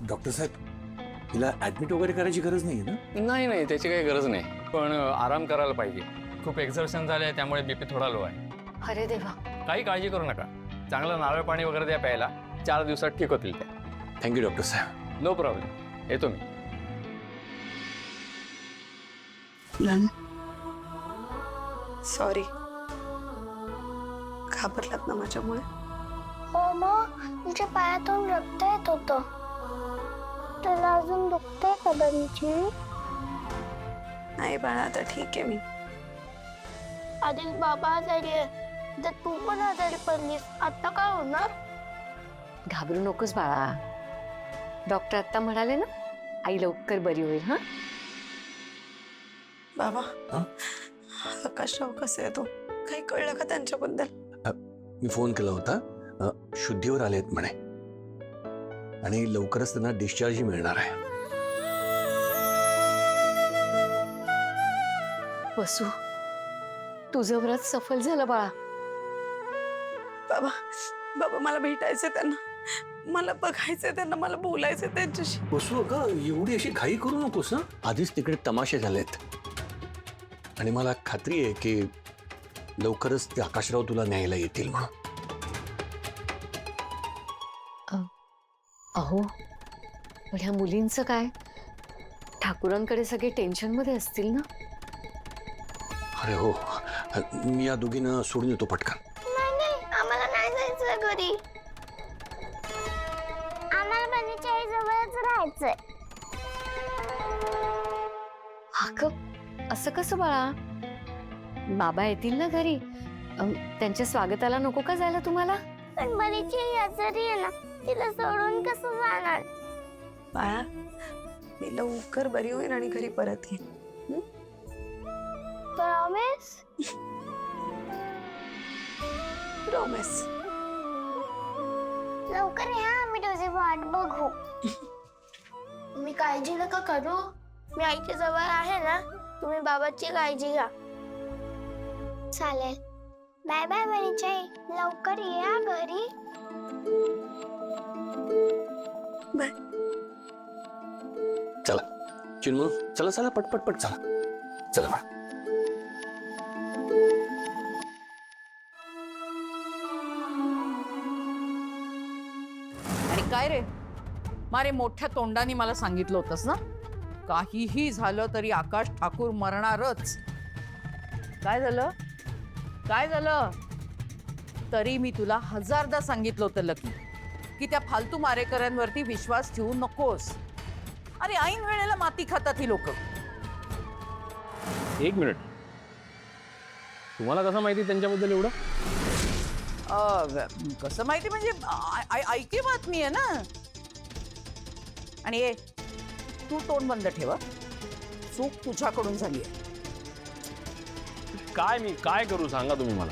Doctor साहेब, हिला admit वगैरे करायची गरज नाही ना? नाही नाही, त्याची काही गरज नाही, पण आराम करायला पाहिजे. खूप एक्झर्शन झालंय, त्यामुळे बीपी थोडा लो आहे. अरे देवा. काही काळजी करू नका. चांगलं नारळ पाणी वगैरे द्या प्यायला. 4 दिवसात ठीक होतील त्या. थँक्यू डॉक्टर साहेब. No problem. येतो मी. सॉरी, घाबरलात ना माझ्यामुळे? हो मग, तुमच्या पायातून रक्त येत होतं. तुला अजून दुखतंय का बनीची? नाही बाळा, आता ठीक आहे मी. आधी बाबा आजारी आहे, तर तू पण आजारी पडलीस. आता काय होणार? घाबरू नकोस बाळा. डॉक्टर आता म्हणाले ना, आई लवकर बरी होईल. हा बाबा, आकाशराव कसे आहे तो? काही कळलं का त्यांच्याबद्दल? मी फोन केला होता. शुद्धीवर आलेत म्हणे आणि लवकरच त्यांना डिस्चार्ज मिळणार आहे. वसू, तुझं व्रत सफल झालं बाळा. बाबा, बाबा मला भेटायचंय त्यांना, मला बघायचंय त्यांना, मला बोलायचंय त्यांच्याशी. बसू का एवढी अशी घाई करू नकोस. आधीच तिकडे तमाशे झालेत आणि मला खात्री आहे की लवकरच ते आकाशराव तुला न्यायला येतील म्हणून. अहो, पण ह्या मुलींचं काय? ठाकूरांकडे सगळे टेन्शन मध्ये असतील ना. अरे हो, मी या दोघींना सोडून येतो पटकन. नाही, आम्हाला नाही जायचंय घरी. आम्हाला बनीच्या आई जवळच राहायचंय. असं कसं बाळा? बाबा येतील ना घरी. त्यांच्या स्वागताला नको का जायला तुम्हाला? पण बनीची आई आजारी आहे ना, तिला सोडून कसं जाणार? बाळा, मी लवकर बरी होईन आणि घरी परत येईन. प्रॉमिस? प्रॉमिस. लवकर या, आम्ही तुझी वाट बघू. मी काळजी नका करू, मी आईच्या जवळ आहे ना. तुम्ही बाबाची काळजी घ्या. चालेल. बाय बाय बनीची आई, लवकर या घरी. बाय. चला चिन्मू, चला चला पटपट पट चला चला बा. आणि काय रे, मारे मोठ्या तोंडाने मला सांगितलं होतंस ना, काहीही झालं तरी आकाश ठाकूर मरणारच. काय झालं? काय झालं? तरी मी तुला 1000दा सांगितलं होतं लकी, की त्या फालतू मारेकऱ्यांवरती विश्वास ठेवू नकोस. अरे ऐन वेळेला माती खातात ही लोक. एक मिनिट, तुम्हाला कसं माहिती त्यांच्याबद्दल एवढं? कसं माहिती म्हणजे ऐकी बातमी आहे ना. आणि ए, तू तोंड बंद ठेव. चूक तुझ्याकडून झाली आहे. काय मी काय करू सांगा तुम्ही मला.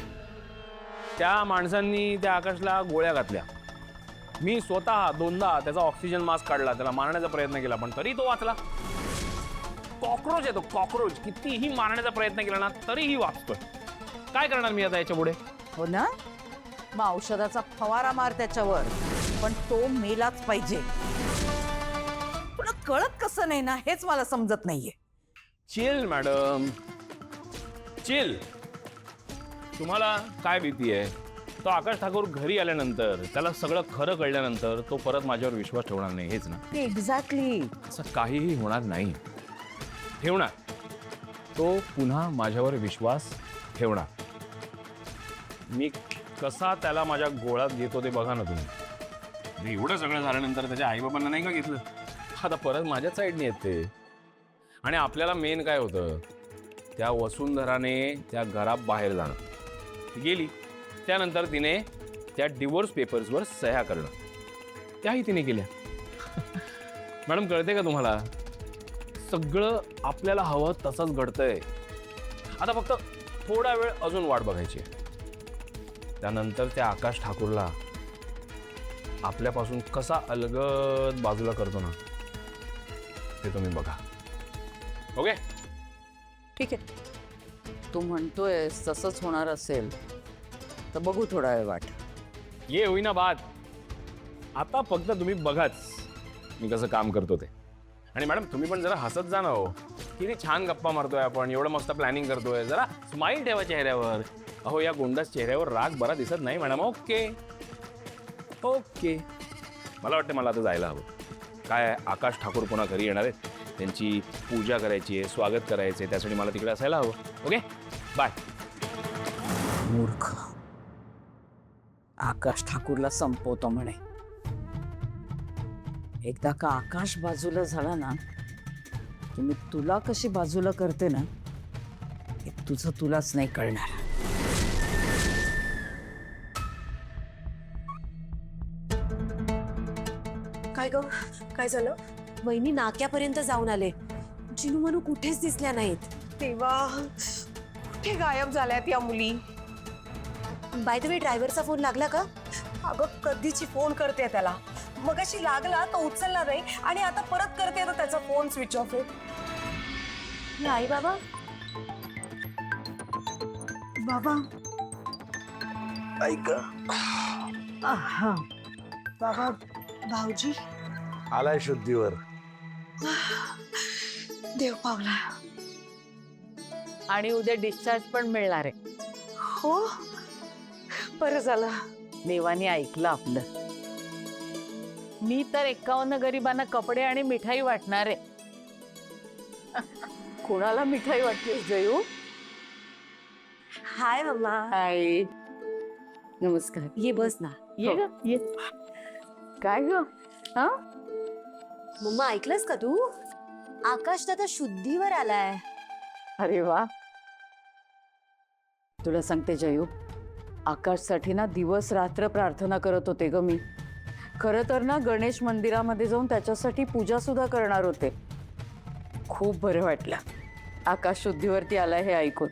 त्या माणसांनी त्या आकाशला गोळ्या घातल्या. मी स्वतः 2दा त्याचा ऑक्सिजन मास्क काढला, त्याला मारण्याचा प्रयत्न केला, पण तरी तो वाचला. कॉक्रोच आहे तो, कॉक्रोच. कितीही मारण्याचा प्रयत्न केला ना तरीही वाचतोय. काय करणार मी आता याच्या पुढे? हो ना, मग औषधाचा फवारा मार त्याच्यावर, पण तो मेलाच पाहिजे. तुला कळत कसं नाही ना, हेच मला समजत नाहीये. Chill madam, chill. तुम्हाला काय भीती आहे? तो आकाश ठाकूर घरी आल्यानंतर, त्याला सगळं खरं कळल्यानंतर तो परत माझ्यावर विश्वास ठेवणार नाही, हेच ना? एक्झॅक्टली. असं काहीही होणार नाही. ठेवणार. तो पुन्हा माझ्यावर विश्वास ठेवणार. मी कसा त्याला माझ्या गोळ्यात घेतो ते बघा ना तुम्ही. एवढं सगळं झाल्यानंतर त्याच्या आईबाबांना नाही का घेतलं? आता परत माझ्याच साईडने येते. आणि आपल्याला मेन काय होतं, त्या वसुंधराने त्या घराबाहेर जाणं. ती गेली, त्यानंतर तिने त्या डिवोर्स पेपर्सवर सह्या करणं, त्याही तिने केल्या. मॅडम, कळते का तुम्हाला? सगळं आपल्याला हवं तसंच घडतंय. आता फक्त थोडा वेळ अजून वाट बघायची. त्यानंतर त्या आकाश ठाकूरला आपल्यापासून कसा अलगद बाजूला करतो ना, ते तुम्ही बघा. ओके, ठीक आहे, तू म्हणतोय तसंच होणार असेल तर बघू थोडा वेळ वाट. ये होईना बात. आता फक्त तुम्ही बघाच. मी कसं काम करतो ते. आणि मॅडम तुम्ही पण जरा हसत जा ना हो. किती छान गप्पा मारतोय आपण, एवढं मस्त प्लॅनिंग करतोय. जरा स्माईल ठेवा चेहऱ्यावर. अहो या गोंडास चेहऱ्यावर राग बरा दिसत नाही मॅडम. ओके ओके, मला वाटतं मला आता जायला हवं. काय आहे, आकाश ठाकूर पुन्हा घरी येणार आहेत, त्यांची पूजा करायची आहे, स्वागत करायचं आहे, त्यासाठी मला तिकडे असायला हवं. Okay bye. मूर्ख. आकाश ठाकूरला संपवतो म्हणे. एकदा का आकाश बाजूला झाला ना की मी तुला कशी बाजूला करते ना हे तुझं तुलाच नाही कळणार. काय ग, काय झालं? वहिनी नाक्यापर्यंत जाऊन आले, चिनू मनू कुठेच दिसल्या नाहीत. तेव्हा कुठे गायब झाल्यात या मुली? बाय द वे ड्रायव्हरचा फोन लागला का? अगं कधीची फोन करते त्याला, मगाशी लागला तो उचलला नाही आणि आता परत करते तर त्याचा फोन स्विच ऑफ आहे. हे आई बाबा बाबा ऐक. बाबा, भाऊजी आलाय शुद्धीवर. देव पावला. आणि उद्या डिस्चार्ज पण मिळणार आहे. हो, बरं झालं. देवाने ऐकलं आपलं. मी तर 51 गरिबांना कपडे आणि मिठाई वाटणार आहे. कोणाला मिठाई वाटतेस जयू? हाय मम्मा. हाय, नमस्कार. ये बस ना. ये ग, ये. काय ग? हा, मम्मा ऐकलंस का तू? आकाश दादा शुद्धीवर आलाय. अरे वा. तुला सांगते जयू, आकाशसाठी ना दिवस रात्र प्रार्थना करत होते ग मी. खरं तर ना गणेश मंदिरामध्ये जाऊन त्याच्यासाठी पूजा सुद्धा करणार होते. खूप बरं वाटलं आकाश शुद्धीवरती आलाय हे ऐकून.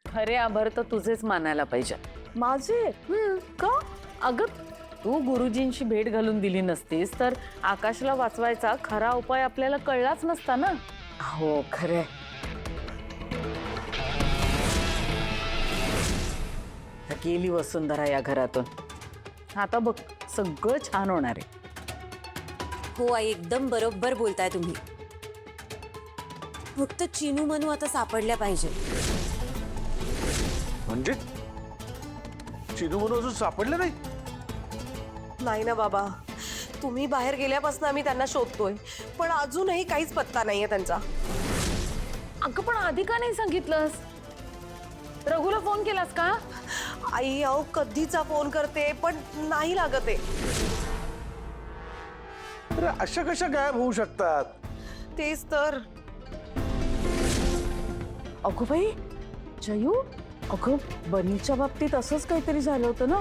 खरे आभार तर तुझेच मानायला पाहिजे. माझे? का? अगं तू गुरुजींशी भेट घालून दिली नसतीस तर आकाशला वाचवायचा खरा उपाय आपल्याला कळलाच नसता ना. हो खरे. गेली वसुंधरा या घरातून. आता बघ सगळं छान होणार आहे. हो आई, एकदम बरोबर बोलताय तुम्ही. फक्त चिनू मनू आता सापडल्या पाहिजे. म्हणजे चिनू म्हणून अजून सापडलं नाही? नाही ना बाबा, तुम्ही बाहेर गेल्यापासून आम्ही त्यांना शोधतोय पण अजूनही काहीच पत्ता नाहीये त्यांचा. अगं पण आधी का नाही सांगितलंस? रघुला फोन केलास का? आई अहो कधीचा फोन करते पण नाही लागत आहे. अरे अशा कशा गायब होऊ शकतात? तेच तर. अगो बाई जयू, अगं बनीच्या बाबतीत असंच काहीतरी झालं होतं ना.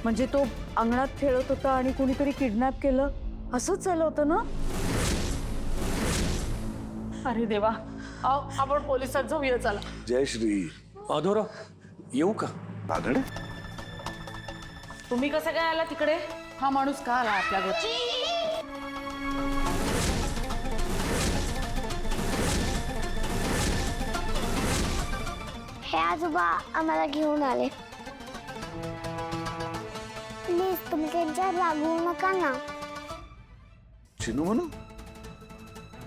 म्हणजे तो अंगणात खेळत होता आणि कुणीतरी किडनॅप केलं, असंच झालं होतं ना. अरे देवा, आपण पोलिसात जाऊया चला. जयश्री. माधवराव येऊ का? तागडे तुम्ही कसं काय आला तिकडे? हा माणूस का आला आपल्या घरी? हे आजोबा आम्हाला घेऊन आले. प्लीज तुम्ही त्यांच्यावर रागवू नका ना. चिनू म्हणून?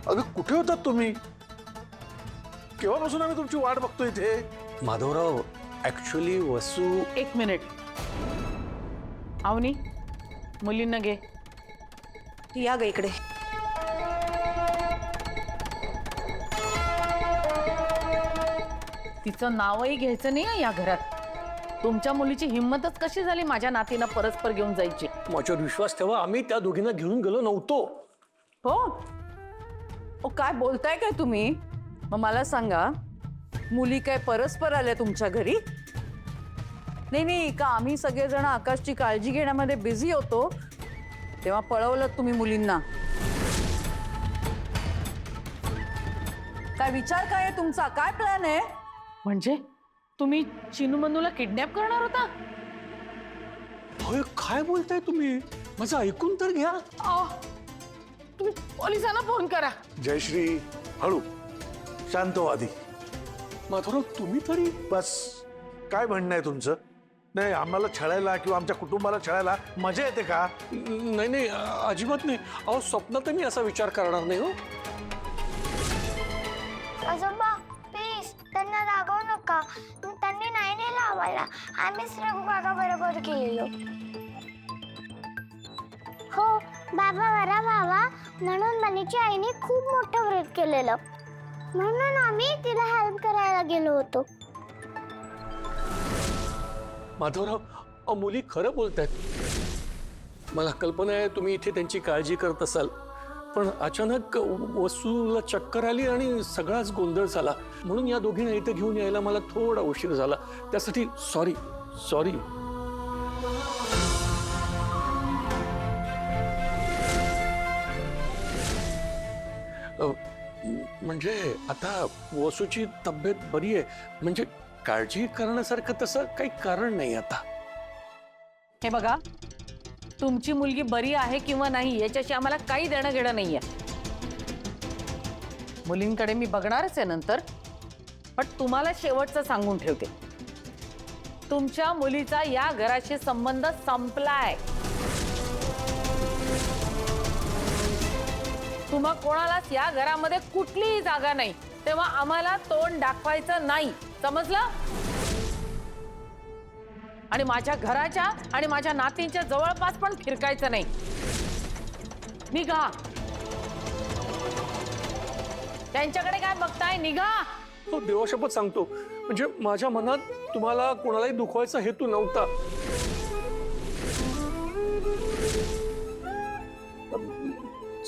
अगं कुठे होतात तुम्ही? केव्हापासून आम्ही तुमची वाट बघतोय इथे. माधवराव ऍक्च्युली वसू. एक मिनिट. अवनी, मुलींना घे. या ग इकडे. तिचं नावही घ्यायचं नाही या घरात. तुमच्या मुलीची हिंमतच कशी झाली माझ्या नातीनं परस्पर घेऊन जायची? माझ्यावर विश्वास ठेवा, आम्ही त्या दोघींना घेऊन गेलो नव्हतो. हो. ओ काय बोलताय काय तुम्ही? मग मला सांगा, मुली काय परस्पर आल्या तुमच्या घरी? नाही, का आम्ही सगळेजण आकाशची काळजी घेण्यामध्ये बिझी होतो तेव्हा पळवलं तुम्ही मुलींना? काय विचार काय आहे तुमचा? काय प्लॅन आहे? म्हणजे तुम्ही चिनू मनूला किडनॅप करणार होता? अरे काय बोलताय तुम्ही? माझं ऐकून तर घ्या. तुम्ही पोलिसांना फोन करा. जयश्री हळू, शांत हो आधी. माधवराव तुम्ही तरी. बस काय म्हणणं आहे तुमचं? नाही आम्हाला छळायला किंवा आमच्या कुटुंबाला छळायला मजा येते का? नाही नाही, अजिबात नाही. अहो स्वप्नात मी असा विचार करणार नाही हो. आजोबा प्लीज त्यांना रागवू नका. त्यांनी नाही नेलं आम्हाला. आम्हीच रघु काका बरोबर गेलेलो. हो बाबा बरा बाबा, म्हणून बनीच्या आईने खूप मोठं व्रत केलेलं, म्हणून आम्ही तिला हेल्प करायला गेलो होतो. माधवराव, मुली खरं बोलतायत. मला कल्पना आहे तुम्ही इथे त्यांची काळजी करत असाल, पण अचानक वसूला चक्कर आली आणि सगळाच गोंधळ झाला. म्हणून या दोघींना इथे घेऊन यायला मला थोडा उशीर झाला. त्यासाठी सॉरी. म्हणजे आता वसूची तब्येत बरी आहे, म्हणजे काळजी करण्यासारखं तसं काही कारण नाही आता. हे बघा, तुमची मुलगी बरी आहे किंवा नाही याच्याशी आम्हाला काही देणं घेणं नाहीये. मुलींकडे मी बघणारच आहे नंतर, पण तुम्हाला शेवटचं सांगून ठेवते, तुमच्या मुलीचा या घराशी संबंध संपलाय. तुम्हा कोणालाच या घरामध्ये कुठलीही जागा नाही, तेव्हा आम्हाला तोंड दाखवायचं नाही, समजलं? आणि माझ्या घराच्या आणि माझ्या नातींच्या जवळपास पण फिरकायचं नाही. निघा. त्यांच्याकडे काय बघताय, निघा. हो देवाशपथ सांगतो, म्हणजे माझ्या मनात तुम्हाला कोणालाही दुखवायचा हेतू नव्हता.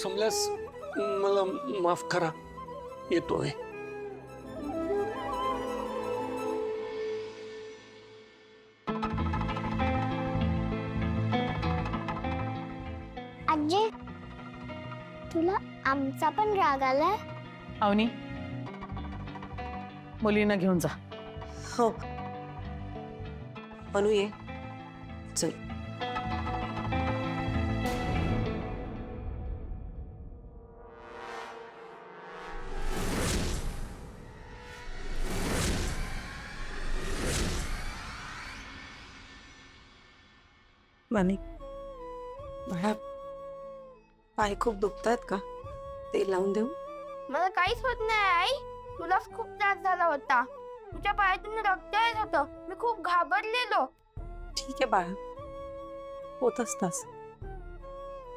समल्यास मला माफ करा, येतो मी. आजी तुला आमचा पण राग आलाय? अवनी, मुलींना घेऊन जा. हो अनु, ये चल. मानिक बाळा, पाय खूप दुखतायत का? तेल लावून देऊ? मला काहीच होत नाही आई. तुलाच खूप त्रास झाला होता. तुझ्या पायातून रक्त येत होतं. मी खूप घाबरलेलो. ठीक आहे बाळा, होत असतास.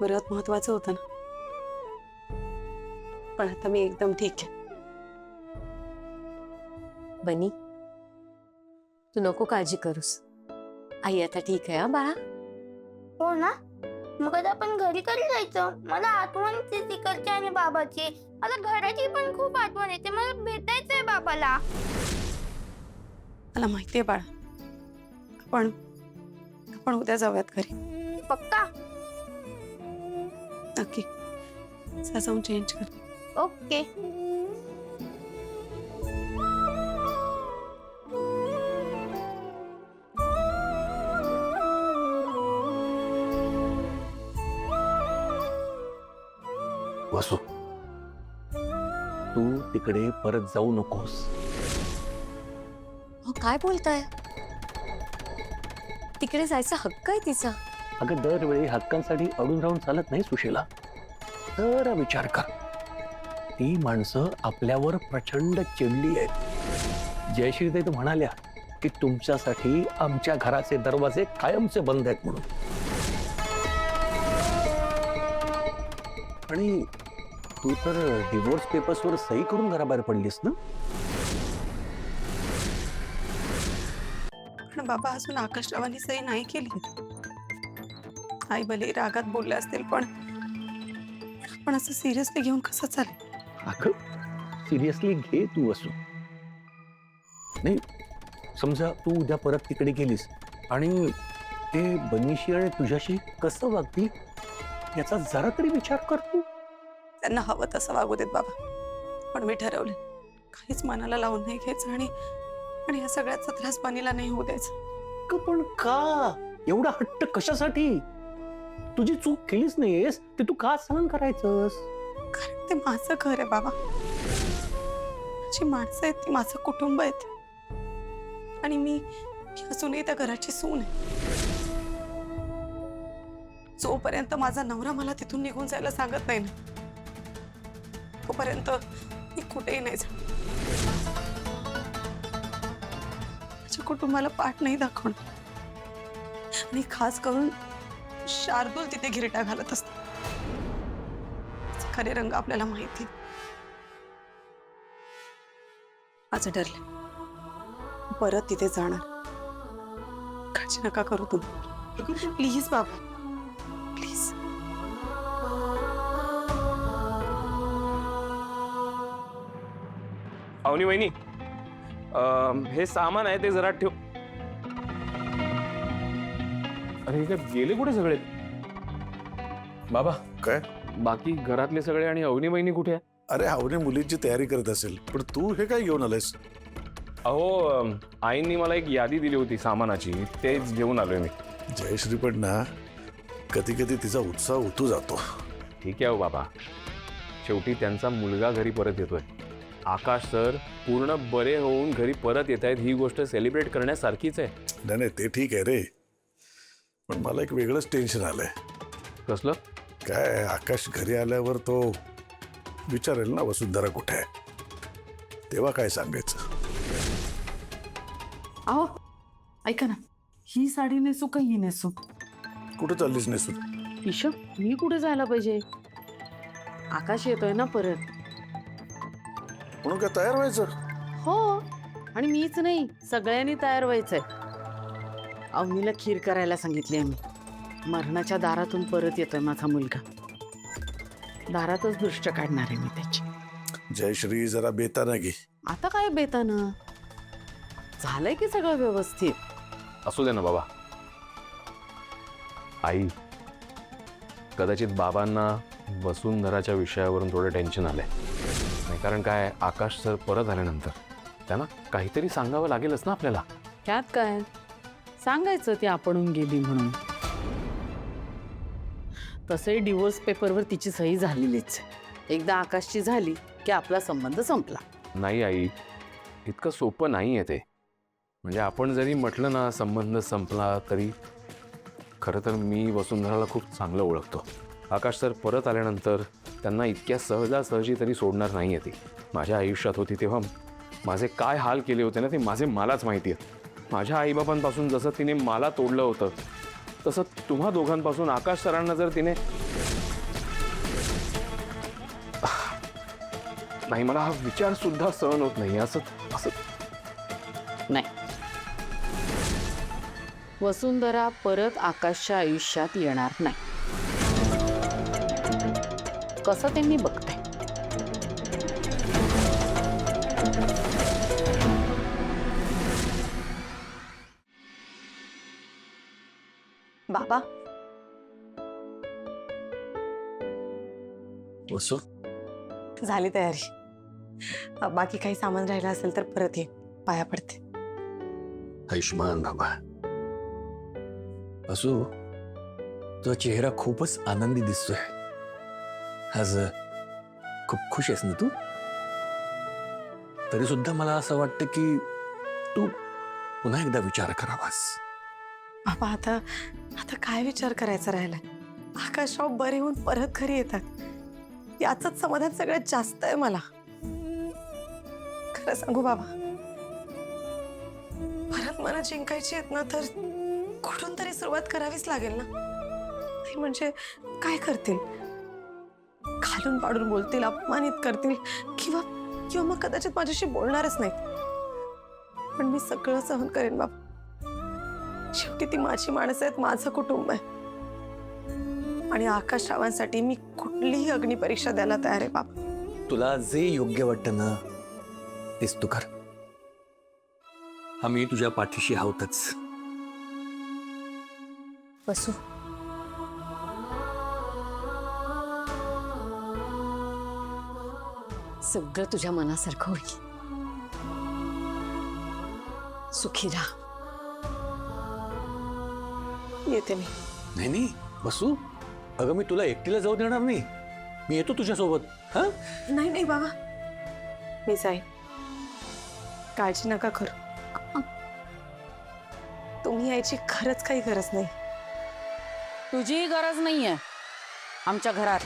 व्रत महत्वाचं होतं ना, पण आता मी एकदम ठीक आहे. बनी, तू नको काळजी करूस. आई आता ठीक आहे. हा बाळा, हो ना? मग आता आपण घरी कधी जायचं? मला आठवण येते तिकडची आणि बाबाची. मला घराची पण खूप आठवण येते. मला भेटायचंय बाबाला. मला माहितीये बाळा, आपण उद्या जाऊयात घरी. पक्का? नक्की. जाऊन चेंज कर. ओके. वसू, तू तिकडे परत जाऊ नकोस. हो काय बोलताय? तिकडे जायचा हक्क आहे तिचा. अगं दरवेळी हक्कांसाठी अडून राहून चालत नाही सुशेला. जरा विचार कर, ती माणसं आपल्यावर प्रचंड चिडली आहेत. जयश्रीताई तर म्हणाल्या की तुमच्यासाठी आमच्या घराचे दरवाजे कायमचे बंद आहेत म्हणून. आणि तू तर डिवोर्स पेपर्सवर सही करून घराबाहेर पडलीस ना? पण बाबा, अजून आकाशरावांनी सही नाही केली. आई भले रागात बोलले असतील, पण असं सिरियसली घेऊन कसं चालेल? अगं सिरियसली घे तू असू. नाही, समजा तू उद्या परत तिकडे गेलीस आणि ते बनीशी आणि तुझ्याशी कसं वागतील याचा जरा तरी विचार कर तू. त्यांना हवं तसं वागू देत बाबा, पण मी ठरवलं काहीच मनाला लावून नाही घ्यायचं आणि या सगळ्याचा त्रास बनीला नाही होऊ द्यायचं. पण का एवढा हट्ट कशासाठी? तुझी चूक केलीच नाहीयेस, ते तू का सहन करायचंस? कारण ते माझं घर आहे बाबा. माझी माणसं आहेत, ती माझं कुटुंब आहेत. आणि मी मी अजूनही त्या घराची सून आहे. जोपर्यंत माझा नवरा मला तिथून निघून जायला सांगत नाही ना, तोपर्यंत मी कुठेही नाही जाणार. माझ्या कुटुंबाला पाठ नाही दाखवणार. आणि खास करून शार्दूल तिथे घिरट्या घालत असते. खरे रंग आपल्याला माहिती. माझं ठरले, परत तिथे जाणार. काळजी नका करू तुम्ही. प्लीज बाबा, प्लीज. अवनी वहिनी, हे सामान आहे ते जरा ठेव. अरे हे काय गेले कुठे सगळे? बाबा काय? बाकी घरातले सगळे आणि अवनी वहिनी कुठे आहे? अरे अवनी मुलींची तयारी करत असेल, पण तू हे काय घेऊन आलायस? अहो, आईंनी मला एक यादी दिली होती सामानाची, तेच घेऊन आलोय मी. जयश्री पण ना कधी कधी तिचा उत्साह उतू जातो. ठीक आहे हो बाबा, शेवटी त्यांचा मुलगा घरी परत येतोय. आकाश सर पूर्ण बरे होऊन घरी परत येत आहेत, ही गोष्ट सेलिब्रेट करण्यासारखीच आहे. नाही नाही, ते ठीक आहे रे, पण मला एक वेगळंच टेन्शन आलंय. कसलं? काय, आकाश घरी आल्यावर तो विचारेल ना वसुंधरा कुठे आहे, तेव्हा काय सांगायचं? अहो ऐका ना, ही साडी नेसू का ही नेसू? कुठं चाललीस नेसून? ईशा, मी कुठे जायला पाहिजे? आकाश येतोय ना परत. म्हणून काय तयार व्हायचं? हो, आणि मीच नाही, सगळ्यांनी तयार व्हायचंय. अवनीला खीर करायला सांगितली मी. मरणाच्या दारातून परत येतोय माझा मुलगा. दारातच दृष्ट काढणार आहे मी त्याची. जयश्री, जरा बेताना घे. आता काय बेतानं, झालंय की सगळं व्यवस्थित. असू दे ना बाबा. आई, कदाचित बाबांना वसुंधराच्या विषयावरून थोडं टेन्शन आलंय. नाही, कारण काय, आकाश सर परत आल्यानंतर त्यांना काहीतरी सांगावं लागेलच ना आपल्याला. त्यात काय सांगायचं, ती आपणून गेली म्हणून. तसंही डिवोर्स पेपरवर तिची सही झालेलीच. एकदा आकाशची झाली की आपला संबंध संपला. नाही आई, इतकं सोपं नाही आहे ते. म्हणजे आपण जरी म्हटलं ना संबंध संपला, तरी खरं तर मी वसुंधराला खूप चांगलं ओळखतो. आकाश सर परत आल्यानंतर त्यांना इतक्या सहजासहजी तरी सोडणार नाही आहे ती. माझ्या आयुष्यात होती तेव्हा माझे काय हाल केले होते ना, ते माझे मलाच माहिती आहे. माझ्या आईबापांपासून जसं तिने मला तोडलं होतं, तसं तुम्हा दोघांपासून आकाश सरांना जर तिने... नाही, मला हा विचार सुद्धा सहन होत नाही. असं नाही, वसुंधरा परत आकाशच्या आयुष्यात येणार नाही. कसं ते मी बघते. बाबा, वसू, झाली तयारी. बाकी काही सामान राहिलं असेल तर परत ये, पाया पडते. आयुष्मान बाबा. वसू, तुझा चेहरा खूपच आनंदी दिसतोय आज. खूप खुश आहेस ना तू? तरी सुद्धा मला असं वाटतं की तू पुन्हा एकदा विचार करावास. बाबा, आता आता काय विचार करायचा राहिलाय? आकाशराव बरे होऊन परत घरी येतात, याचंच समाधान सगळ्यात जास्त आहे मला. खरं सांगू बाबा, परत मला जिंकायची आहेत ना, तर कुठून तरी सुरुवात करावीच लागेल ना. नाही म्हणजे काय करतील? खालून पाडून बोलतील, अपमानित करतील, किंवा किंवा मग कदाचित माझ्याशी बोलणारच नाहीत. पण मी सगळं सहन करेन बाबा. शेवटी ती माझी माणसं आहेत, माझं कुटुंब आहे. आणि आकाशरावांसाठी मी कुठलीही अग्निपरीक्षा द्यायला तयार आहे बाबा. तुला जे योग्य वाटतं ना तेच तू कर. आम्ही तुझ्या पाठीशी आहोतच. वसू, सगळं तुझ्या मनासारखं होईल. सुखी राहा. येते मी. नाही नाही बसू, अगं मी तुला एकटीला जाऊ देणार नाही. मी येतो तुझ्यासोबत. हा, नाही नाही बाबा, मी जाईन. काळजी नका करू. तुम्ही यायची खरंच काही गरज नाही. तुझीही गरज नाहीये आमच्या घरात.